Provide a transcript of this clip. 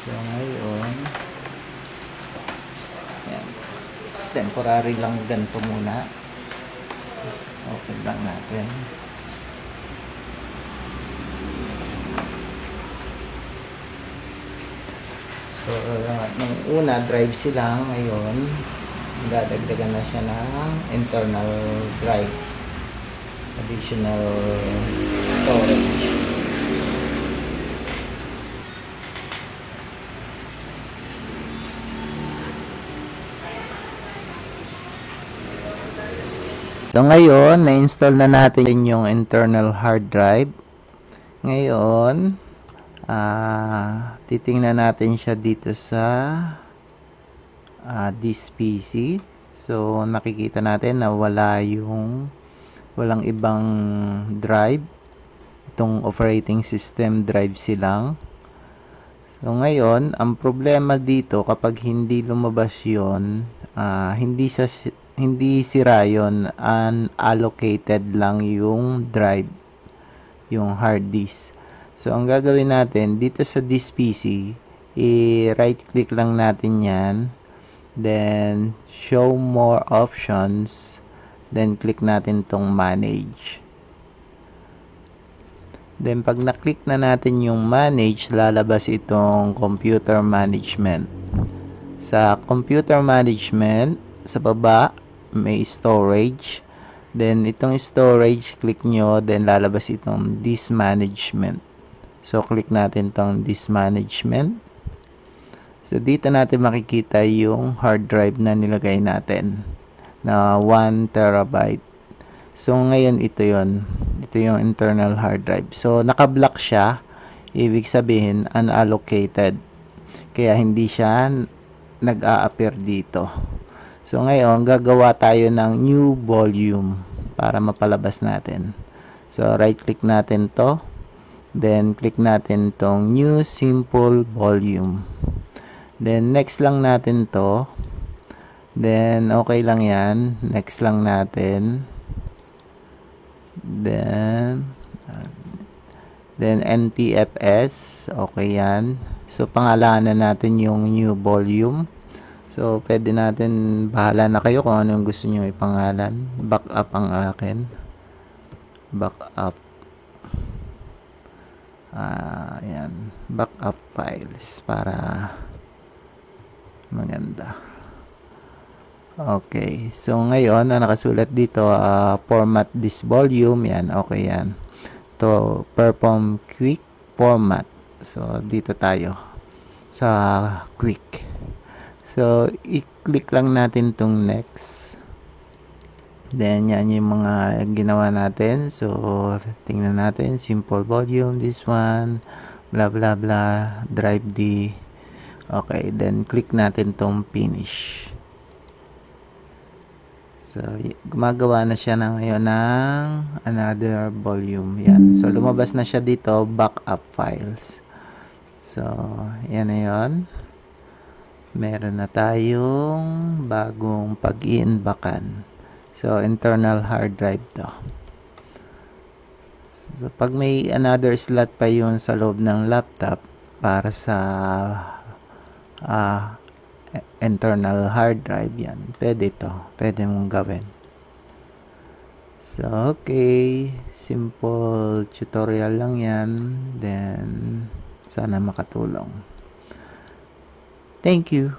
So ngayon, yan. Temporary lang ganito muna. Open lang natin. So, nung una, drive sila. Ngayon, dadagdagan na siya ng internal drive. Additional storage. So, ngayon, na-install na natin yung internal hard drive. Ngayon, titingnan natin siya dito sa this PC. So, nakikita natin na walang ibang drive. Itong operating system drive silang. So, ngayon, ang problema dito, kapag hindi lumabas yun, hindi sira yun, unallocated lang yung drive, yung hard disk. So, ang gagawin natin, dito sa this PC, i-right click lang natin yan, then show more options, then click natin tong manage. Then, pag na-click na natin yung manage, lalabas itong computer management. Sa computer management, sa baba, may storage. Then, itong storage, click nyo, then lalabas itong disk management. So, click natin itong disk management. So, dito natin makikita yung hard drive na nilagay natin na 1 terabyte. So, ngayon ito yon. Ito yung internal hard drive. So, naka-block siya. Ibig sabihin, unallocated. Kaya hindi siya nag-a-appear dito. So, ngayon, gagawa tayo ng new volume para mapalabas natin. So, right-click natin to. Then, click natin tong new simple volume. Then, next lang natin to. Then, okay lang yan. Next lang natin. Then, NTFS. Okay yan. So, pangalanan natin yung new volume. So, pwede natin, bahala na kayo kung ano yung gusto nyo ipangalan. Backup ang akin. Backup. Ayan. Backup files para maganda. Okay. So, ngayon, nakasulat dito, format this volume. Yan. Okay yan. To perform quick format. So, dito tayo sa quick. So, i-click lang natin tong next. Then, yan yung mga ginawa natin. So, tingnan natin. Simple volume, this one. Blah, blah, blah. Drive D. Okay. Then, click natin tong finish. So, gumagawa na siya na ngayon ng another volume. Yan. So, lumabas na siya dito. Backup files. So, yan na yun. Meron na tayong bagong pag-i-inbakan. So, internal hard drive to. So, pag may another slot pa yun sa loob ng laptop para sa internal hard drive, yan. Pwede to. Pwede mong gawin. So, okay. Simple tutorial lang yan. Then, sana makatulong. Thank you.